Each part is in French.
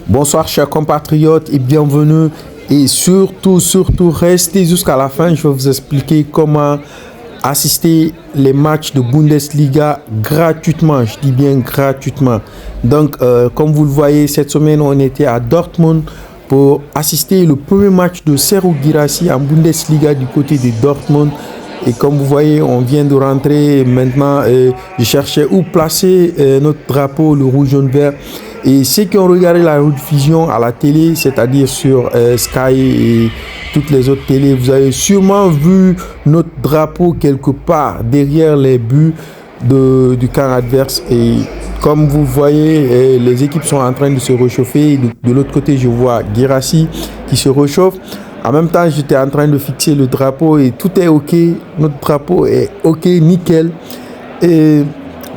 Bonsoir chers compatriotes et bienvenue et surtout restez jusqu'à la fin. Je vais vous expliquer comment assister les matchs de Bundesliga gratuitement. Je dis bien gratuitement. Donc comme vous le voyez, cette semaine on était à Dortmund pour assister le premier match de Serhou Guirassy en Bundesliga du côté de Dortmund. Et comme vous voyez, on vient de rentrer maintenant. Je cherchais où placer notre drapeau, le rouge, jaune, vert. Et ceux qui ont regardé la rediffusion à la télé, c'est-à-dire sur Sky et toutes les autres télés, vous avez sûrement vu notre drapeau quelque part derrière les buts du camp adverse. Et comme vous voyez, les équipes sont en train de se réchauffer. De l'autre côté, je vois Guirassy qui se réchauffe. En même temps, j'étais en train de fixer le drapeau et tout est OK. Notre drapeau est OK, nickel. Et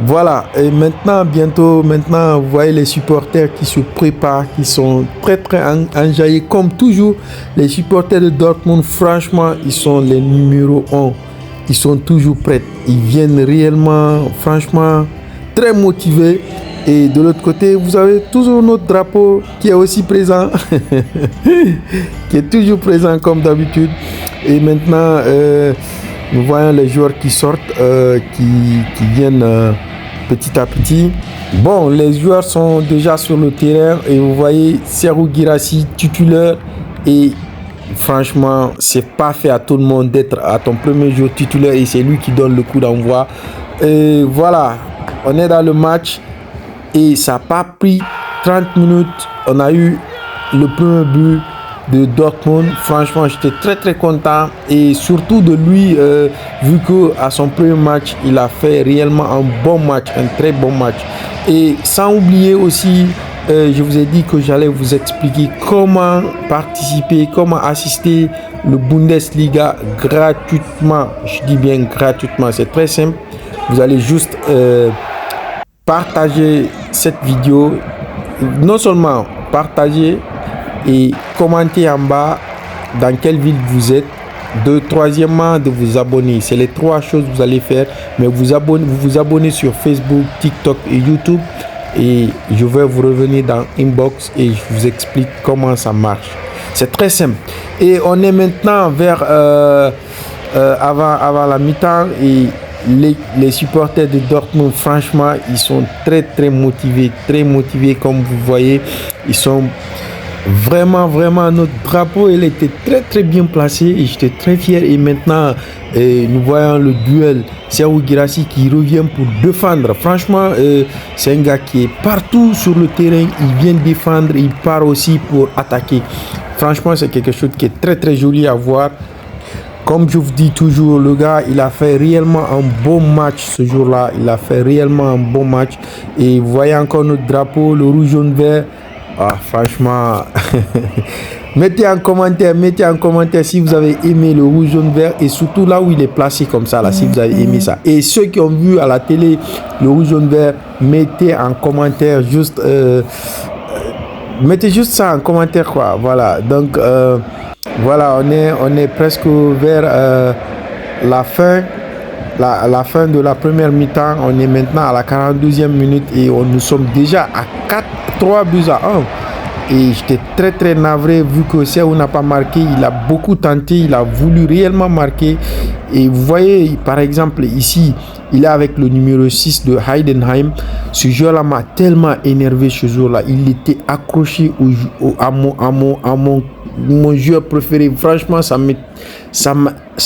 voilà. Et maintenant, vous voyez les supporters qui se préparent, qui sont très enjaillés. Comme toujours, les supporters de Dortmund, franchement, ils sont les numéros 1. Ils sont toujours prêts. Ils viennent réellement, franchement, très motivés. Et de l'autre côté, vous avez toujours notre drapeau qui est aussi présent, qui est toujours présent comme d'habitude. Et maintenant, nous voyons les joueurs qui sortent, qui viennent petit à petit. Bon, les joueurs sont déjà sur le terrain et vous voyez Serhou Guirassy titulaire. Et franchement, c'est pas fait à tout le monde d'être à ton premier jour titulaire et c'est lui qui donne le coup d'envoi. Et voilà, on est dans le match. Et ça n'a pas pris 30 minutes. On a eu le premier but de Dortmund. Franchement, j'étais très content. Et surtout de lui, vu qu'à son premier match, il a fait réellement un bon match, un très bon match. Et sans oublier aussi, je vous ai dit que j'allais vous expliquer comment participer, comment assister le Bundesliga gratuitement. Je dis bien gratuitement, c'est très simple. Vous allez juste partager cette vidéo, non seulement partager et commenter en bas dans quelle ville vous êtes, troisièmement de vous abonner. C'est les trois choses que vous allez faire, mais vous vous abonnez sur Facebook, TikTok et YouTube et je vais vous revenir dans inbox et je vous explique comment ça marche. C'est très simple et on est maintenant vers avant la mi-temps et les supporters de Dortmund, franchement, ils sont très motivés comme vous voyez. Ils sont vraiment notre drapeau, il était très bien placé et j'étais très fier. Et maintenant, nous voyons le duel Serhou Guirassy qui revient pour défendre. Franchement, c'est un gars qui est partout sur le terrain. Il vient défendre, il part aussi pour attaquer. Franchement, c'est quelque chose qui est très joli à voir. Comme je vous dis toujours, le gars, il a fait réellement un bon match ce jour-là. Il a fait réellement un bon match. Et vous voyez encore notre drapeau, le rouge, jaune, vert. Ah, franchement, mettez en commentaire si vous avez aimé le rouge, jaune, vert. Et surtout là où il est placé comme ça, là, si vous avez aimé ça. Et ceux qui ont vu à la télé le rouge, jaune, vert, mettez en commentaire juste... mettez juste ça en commentaire, quoi. Voilà, donc... voilà, on est presque vers la fin de la première mi-temps. On est maintenant à la 42e minute et nous sommes déjà à 3 buts à 1. Et j'étais très navré vu que Serhou n'a pas marqué. Il a beaucoup tenté, il a voulu réellement marquer. Et vous voyez, par exemple, ici, il est avec le numéro 6 de Heidenheim. Ce joueur-là m'a tellement énervé ce jour-là. Il était accroché à mon joueur préféré. Franchement, ça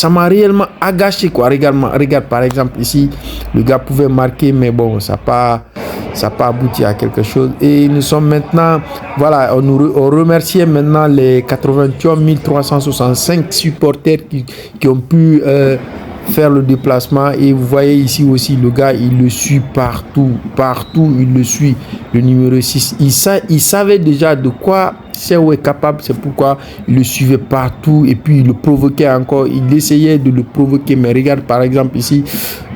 m'a réellement agaché, quoi. Regarde, par exemple, ici, le gars pouvait marquer, mais bon, ça n'a pas abouti à quelque chose. Et nous sommes maintenant, voilà, on remercie maintenant les 81 365 supporters qui ont pu faire le déplacement. Et vous voyez ici aussi le gars, il le suit partout il le suit, le numéro 6. Il savait déjà de quoi Serhou est capable, c'est pourquoi il le suivait partout et puis il le provoquait encore, il essayait de le provoquer. Mais regarde par exemple ici,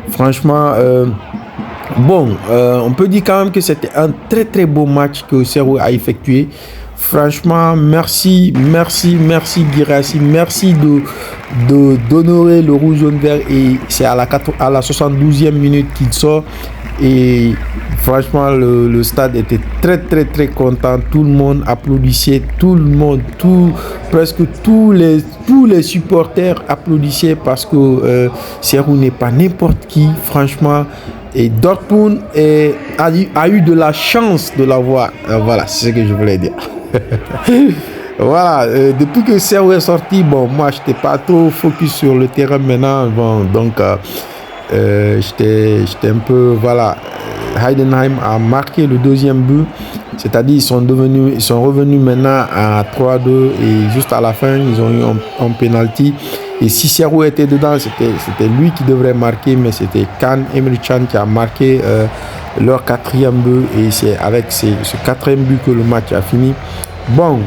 franchement on peut dire quand même que c'était un très beau match que Serhou a effectué. Franchement, merci Guirassy, merci d'honorer le rouge, jaune, vert. Et c'est à la 72e minute qu'il sort. et franchement le stade était très content. Tout le monde applaudissait, presque tous les supporters applaudissaient parce que Serhou n'est pas n'importe qui, franchement. Et Dortmund a eu de la chance de l'avoir. Voilà, c'est ce que je voulais dire. Voilà, depuis que Serhou est sorti, bon, moi, je n'étais pas trop focus sur le terrain maintenant. Bon, donc, j'étais un peu, voilà. Heidenheim a marqué le deuxième but, c'est-à-dire ils sont revenus maintenant à 3-2 et juste à la fin, ils ont eu un penalty. Et si Serhou était dedans, c'était lui qui devrait marquer, mais c'était Emre Can qui a marqué leur quatrième but et c'est avec ce quatrième but que le match a fini. Bon,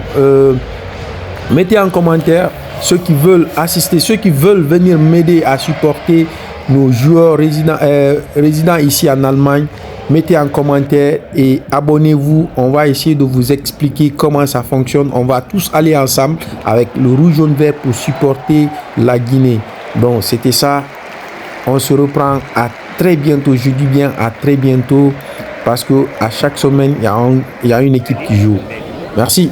mettez en commentaire ceux qui veulent assister, ceux qui veulent venir m'aider à supporter nos joueurs résidents ici en Allemagne. Mettez en commentaire et abonnez-vous. On va essayer de vous expliquer comment ça fonctionne. On va tous aller ensemble avec le rouge, jaune, vert pour supporter la Guinée. Bon, c'était ça. On se reprend à très bientôt. Je dis bien à très bientôt parce que à chaque semaine, il y a une équipe qui joue. Merci.